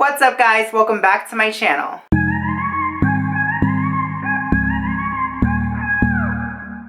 What's up guys, welcome back to my channel.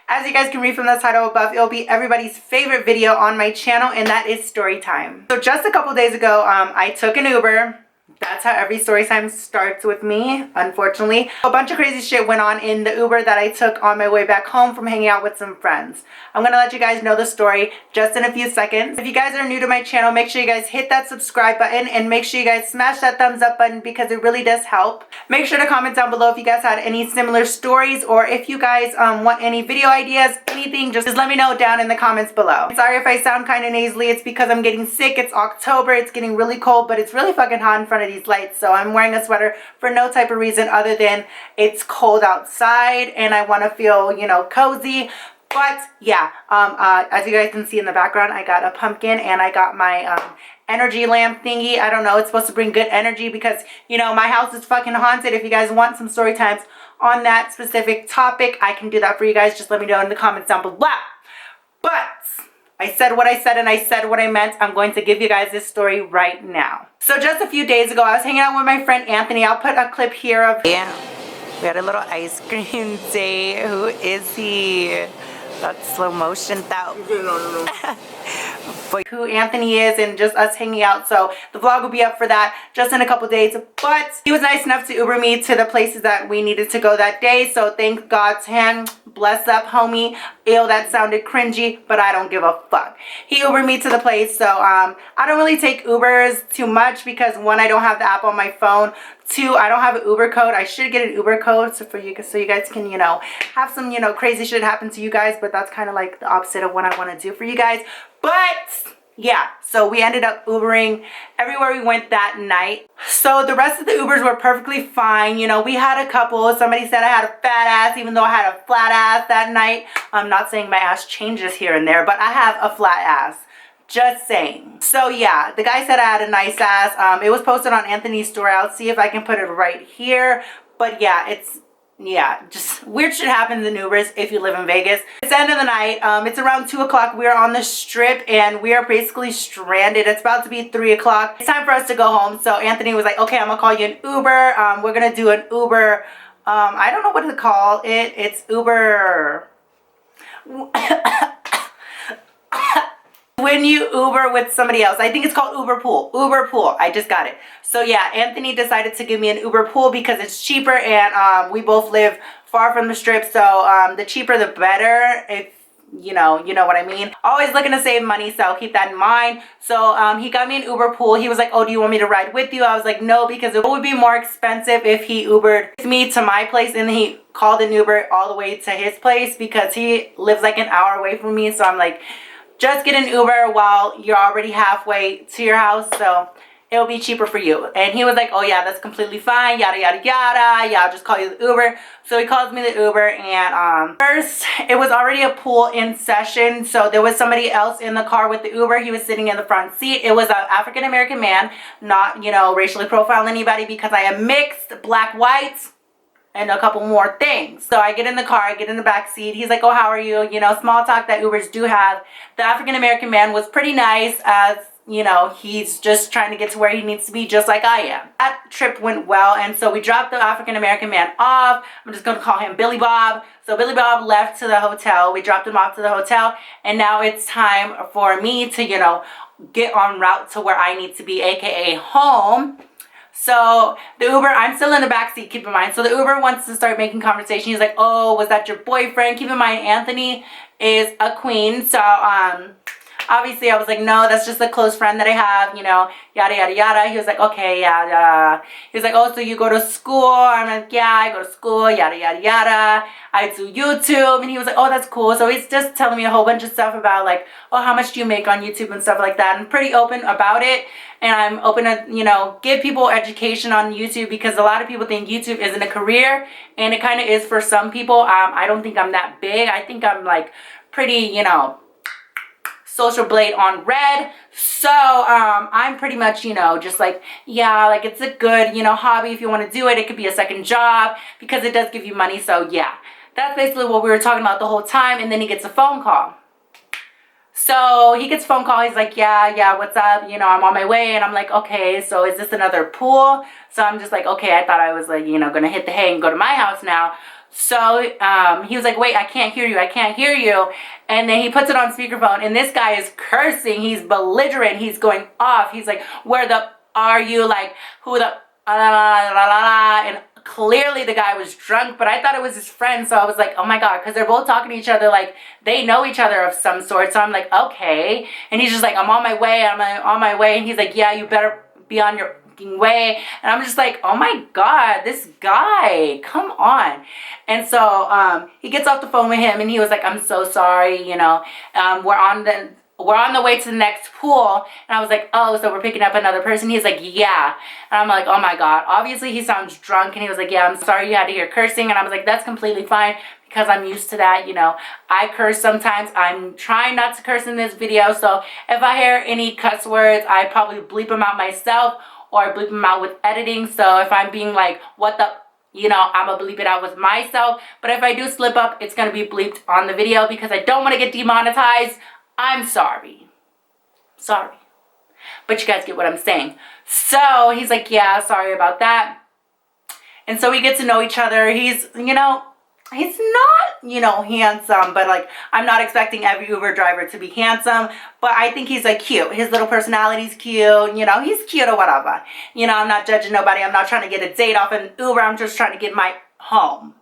As you guys can read from the title above, it'll be everybody's favorite video on my channel, and that is story time. So just a couple days ago, I took an Uber. That's how every story time starts with me, unfortunately. A bunch of crazy shit went on in the Uber that I took on my way back home from hanging out with some friends. I'm gonna let you guys know the story just in a few seconds. If you guys are new to my channel, make sure you guys hit that subscribe button and make sure you guys smash that thumbs up button because it really does help. Make sure to comment down below if you guys had any similar stories, or if you guys want any video ideas, anything, just let me know down in the comments below. Sorry if I sound kind of nasally, it's because I'm getting sick. It's October, it's getting really cold, but it's really fucking hot in front of these lights, so I'm wearing a sweater for no type of reason other than it's cold outside and I want to feel, you know, cozy. But yeah, as you guys can see in the background, I got a pumpkin and I got my energy lamp thingy. I don't know, it's supposed to bring good energy because, you know, my house is fucking haunted. If you guys want some story times on that specific topic, I can do that for you guys. Just let me know in the comments down below. But I said what I said and I said what I meant. I'm going to give you guys this story right now. So just a few days ago, I was hanging out with my friend Anthony. I'll put a clip here of... Yeah, we had a little ice cream date. Who is he? That's slow motion though. Who Anthony is and just us hanging out. So the vlog will be up for that just in a couple days. But he was nice enough to Uber me to the places that we needed to go that day. So thank God to him. Bless up, homie. Ew, that sounded cringy, but I don't give a fuck. He Ubered me to the place. So I don't really take Ubers too much because one, I don't have the app on my phone. Two, I don't have an Uber code. I should get an Uber code so you guys can, you know, have some, you know, crazy shit happen to you guys. But that's kind of like the opposite of what I want to do for you guys. But yeah, so we ended up Ubering everywhere we went that night. So the rest of the Ubers were perfectly fine. You know, we had a couple. Somebody said I had a fat ass, even though I had a flat ass that night. I'm not saying my ass changes here and there, but I have a flat ass. Just saying. So yeah, the guy said I had a nice ass. It was posted on Anthony's story. I'll see if I can put it right here. But yeah, just weird shit happens in Ubers if you live in Vegas. It's the end of the night. It's around 2 o'clock. We're on the strip and we are basically stranded. It's about to be 3 o'clock. It's time for us to go home. So Anthony was like, okay, I'm gonna call you an Uber. We're gonna do an Uber. I don't know what to call it. It's Uber. When you Uber with somebody else. I think it's called Uber Pool. Uber Pool. I just got it. So yeah, Anthony decided to give me an Uber Pool because it's cheaper and we both live far from the strip. So the cheaper the better, if you know what I mean. Always looking to save money, so keep that in mind. So he got me an Uber Pool. He was like, oh, do you want me to ride with you? I was like, no, because it would be more expensive if he Ubered me to my place and he called an Uber all the way to his place because he lives like an hour away from me. So I'm like, just get an Uber while you're already halfway to your house, so it'll be cheaper for you. And he was like, oh yeah, that's completely fine, yada yada yada. Yeah, I'll just call you the Uber. So he calls me the Uber, and first it was already a pool in session, so there was somebody else in the car with the Uber. He was sitting in the front seat. It was an African American man, not, you know, racially profiling anybody because I am mixed, black, white, and a couple more things. So I get in the car, I get in the back seat. He's like, oh, how are you? You know, small talk that Ubers do have. The African-American man was pretty nice, as, you know, he's just trying to get to where he needs to be, just like I am. That trip went well, and so we dropped the African-American man off. I'm just gonna call him Billy Bob. So Billy Bob left to the hotel. We dropped him off to the hotel, and now it's time for me to, you know, get en route to where I need to be, aka home. So the Uber, I'm still in the backseat, keep in mind. So the Uber wants to start making conversation. He's like, oh, was that your boyfriend? Keep in mind, Anthony is a queen. So obviously I was like, no, that's just a close friend that I have, you know, yada, yada, yada. He was like, okay, yeah. He was like, oh, so you go to school? I'm like, yeah, I go to school, yada, yada, yada. I do YouTube. And he was like, oh, that's cool. So he's just telling me a whole bunch of stuff about like, oh, how much do you make on YouTube and stuff like that. I'm pretty open about it. And I'm open to, you know, give people education on YouTube because a lot of people think YouTube isn't a career. And it kind of is for some people. I don't think I'm that big. I think I'm like pretty, you know, social blade on red. So I'm pretty much, you know, just like, yeah, like it's a good, you know, hobby if you want to do it. It could be a second job because it does give you money. So yeah, that's basically what we were talking about the whole time. And then he gets a phone call. So he gets a phone call. He's like, yeah, what's up? You know, I'm on my way. And I'm like, okay, so is this another pool? So I'm just like, okay, I thought I was like, you know, gonna hit the hay and go to my house now. So he was like, wait, I can't hear you. I can't hear you. And then he puts it on speakerphone, and this guy is cursing. He's belligerent. He's going off. He's like, where the are you? Like, who the la la la la la. And clearly the guy was drunk, but I thought it was his friend. So I was like, oh my God, because they're both talking to each other like they know each other of some sort. So I'm like, okay. And he's just like, I'm on my way. I'm on my way. And he's like, yeah, you better be on your way. And I'm just like, oh my God, this guy, come on. And so he gets off the phone with him, and he was like, I'm so sorry, you know, we're on the way to the next pool. And I was like, oh, so we're picking up another person? He's like, yeah. And I'm like, oh my God. Obviously he sounds drunk, and he was like, yeah, I'm sorry you had to hear cursing. And I was like, that's completely fine, because I'm used to that. You know, I curse sometimes. I'm trying not to curse in this video. So if I hear any cuss words, I probably bleep them out myself, or I bleep them out with editing. So if I'm being like, what the, you know, I'm gonna bleep it out with myself. But if I do slip up, it's gonna be bleeped on the video, because I don't want to get demonetized. I'm sorry. Sorry. But you guys get what I'm saying. So he's like, yeah, sorry about that. And so we get to know each other. He's, you know, he's not, you know, handsome, but like, I'm not expecting every Uber driver to be handsome, but I think he's like cute. His little personality's cute, you know, he's cute or whatever. You know, I'm not judging nobody. I'm not trying to get a date off an Uber. I'm just trying to get my home.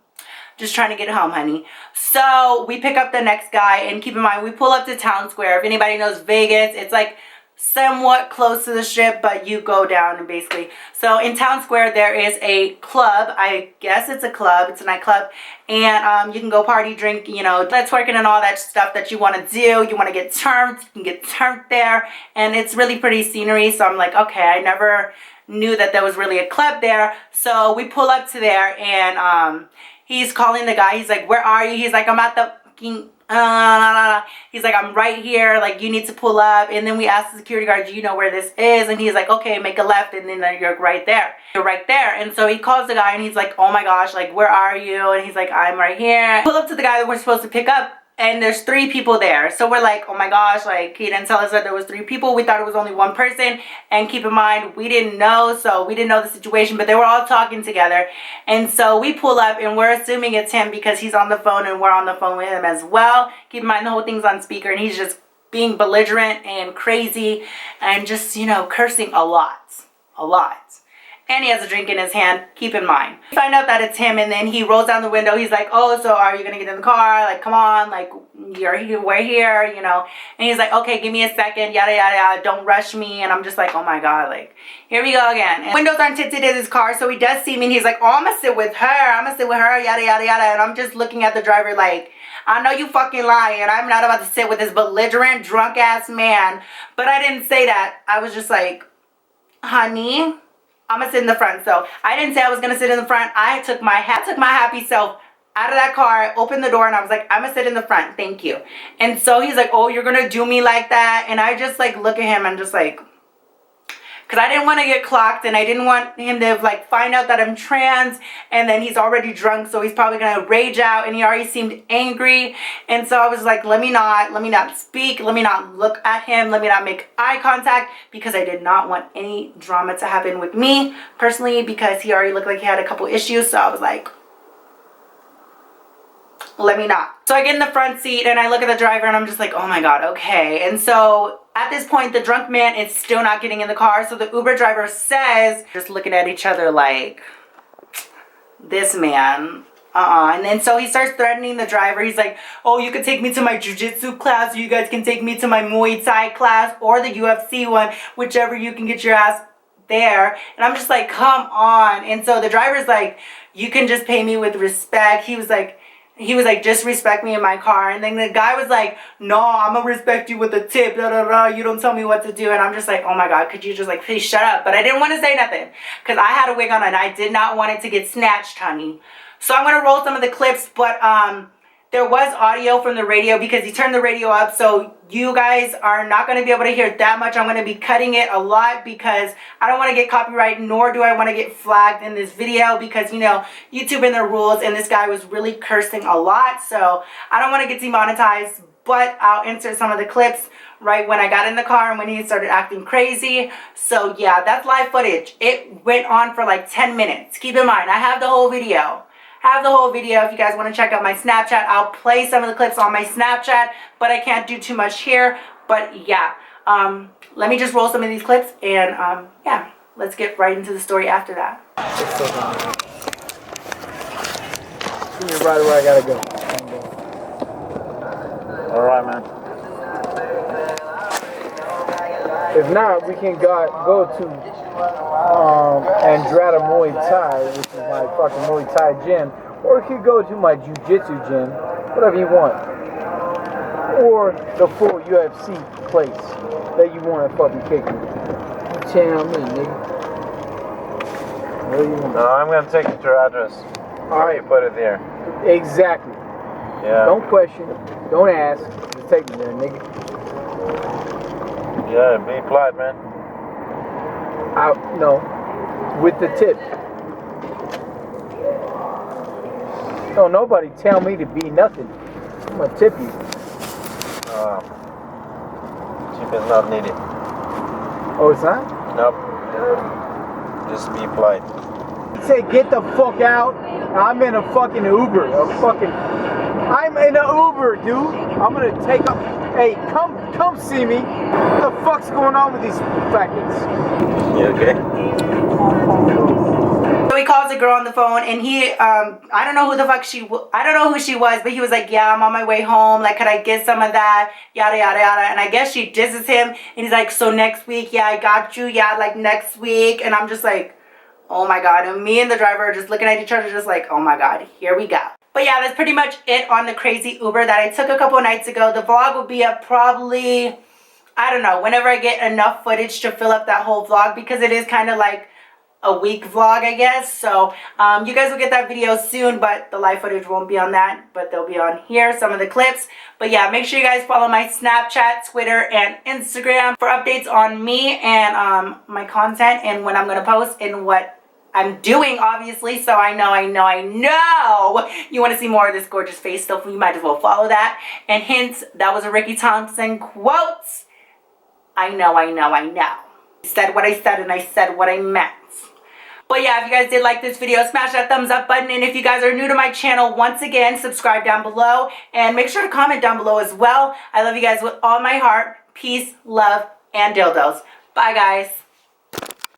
Just trying to get home, honey. So we pick up the next guy, and keep in mind, we pull up to Town Square. If anybody knows Vegas, it's like somewhat close to the strip, but you go down and basically. So in Town Square, there is a club. I guess it's a club. It's a nightclub. And you can go party, drink, you know, twerking and all that stuff that you want to do. You want to get turned, you can get turned there. And it's really pretty scenery. So I'm like, okay, I never knew that there was really a club there. So we pull up to there, and he's calling the guy. He's like, where are you? He's like, I'm at the fucking, he's like, I'm right here. Like, you need to pull up. And then we asked the security guard, do you know where this is? And he's like, okay, make a left. And then you're right there. You're right there. And so he calls the guy, and he's like, oh my gosh, like, where are you? And he's like, I'm right here. Pull up to the guy that we're supposed to pick up, and there's 3 people there. So we're like, oh my gosh, like, he didn't tell us that there was 3 people. We thought it was only 1 person. And keep in mind, we didn't know, so we didn't know the situation, but they were all talking together. And so we pull up, and we're assuming it's him, because he's on the phone, and we're on the phone with him as well. Keep in mind, the whole thing's on speaker, and he's just being belligerent and crazy and just, you know, cursing a lot. A lot. And he has a drink in his hand, keep in mind. We find out that it's him, and then he rolls down the window. He's like, oh, so are you gonna get in the car? Like, come on, like, we're here, you know. And he's like, okay, give me a second, yada, yada, yada, don't rush me. And I'm just like, oh my God, like, here we go again. And windows aren't tinted in his car, so he does see me, and he's like, oh, I'm gonna sit with her, yada, yada, yada. And I'm just looking at the driver like, I know you fucking lying. I'm not about to sit with this belligerent, drunk-ass man. But I didn't say that. I was just like, honey, I'm gonna sit in the front. So I didn't say I was gonna sit in the front. I took my happy self out of that car, opened the door, and I was like, I'm gonna sit in the front, thank you. And so he's like, oh, you're gonna do me like that? And I just like look at him and just like, because I didn't want to get clocked, and I didn't want him to like find out that I'm trans, and then he's already drunk, so he's probably gonna rage out, and he already seemed angry. And so I was like, let me not speak, let me not look at him, let me not make eye contact, because I did not want any drama to happen with me personally, because he already looked like he had a couple issues. So I was like, let me not. So I get in the front seat, and I look at the driver, and I'm just like, oh my God, okay. And so at this point, the drunk man is still not getting in the car. So the Uber driver says, just looking at each other like, this man, and then so he starts threatening the driver. He's like, oh, you can take me to my jiu-jitsu class, or you guys can take me to my Muay Thai class, or the UFC one, whichever you can get your ass there. And I'm just like, come on. And so the driver's like, you can just pay me with respect. He was like, just respect me in my car. And then the guy was like, no, I'm gonna respect you with a tip, da, da, da. You don't tell me what to do. And I'm just like, oh my God, could you just like, please shut up? But I didn't want to say nothing, because I had a wig on, and I did not want it to get snatched, honey. So I'm gonna roll some of the clips, but there was audio from the radio, because he turned the radio up, so you guys are not going to be able to hear that much. I'm going to be cutting it a lot, because I don't want to get copyright, nor do I want to get flagged in this video, because, you know, YouTube and their rules, and this guy was really cursing a lot, so I don't want to get demonetized. but I'll insert some of the clips right when I got in the car and when he started acting crazy. So yeah, that's live footage. It went on for like 10 minutes. Keep in mind, I have the whole video. If you guys want to check out my Snapchat, I'll play some of the clips on my Snapchat, but I can't do too much here. But yeah, let me just roll some of these clips and yeah, let's get right into the story after that. Give me right where I gotta go. Alright, man. If not, we can go to Andrada Muay Thai, which is my fucking Muay Thai gym, or you could go to my Jiu-Jitsu gym, whatever you want, or the full UFC place that you want to fucking kick me. You tell me, nigga. What do you want? No, I'm gonna take you to your address. Alright. You put it there. Exactly. Yeah. Don't question, don't ask, just take me there, nigga. Yeah, be polite, man. No, with the tip. Don't nobody tell me to be nothing. I'm gonna tip you. Tip is not needed. Oh, it's not? Nope. Just be polite. Say get the fuck out. I'm in a fucking Uber. I'm in a Uber, dude. I'm gonna take up. Hey, come see me. What the fuck's going on with these packets? You okay? So he calls a girl on the phone and he, I don't know who the fuck I don't know who she was, but he was like, yeah, I'm on my way home. Like, could I get some of that? Yada, yada, yada. And I guess she disses him. And he's like, so next week, yeah, I got you. Yeah, like next week. And I'm just like, oh my God. And me and the driver are just looking at each other just like, oh my God, here we go. But yeah, that's pretty much it on the crazy Uber that I took a couple nights ago. The vlog will be up probably, I don't know, whenever I get enough footage to fill up that whole vlog, because it is kind of like a week vlog, I guess. So you guys will get that video soon, but the live footage won't be on that, but they'll be on here, some of the clips. But yeah, make sure you guys follow my Snapchat, Twitter, and Instagram for updates on me and my content and when I'm going to post and what I'm doing, obviously. So I know you want to see more of this gorgeous face stuff. You might as well follow that. And hint, that was a Ricky Thompson quote. I know. I said what I said and I said what I meant. But yeah, if you guys did like this video, smash that thumbs up button. And if you guys are new to my channel, once again, subscribe down below. And make sure to comment down below as well. I love you guys with all my heart. Peace, love, and dildos. Bye, guys.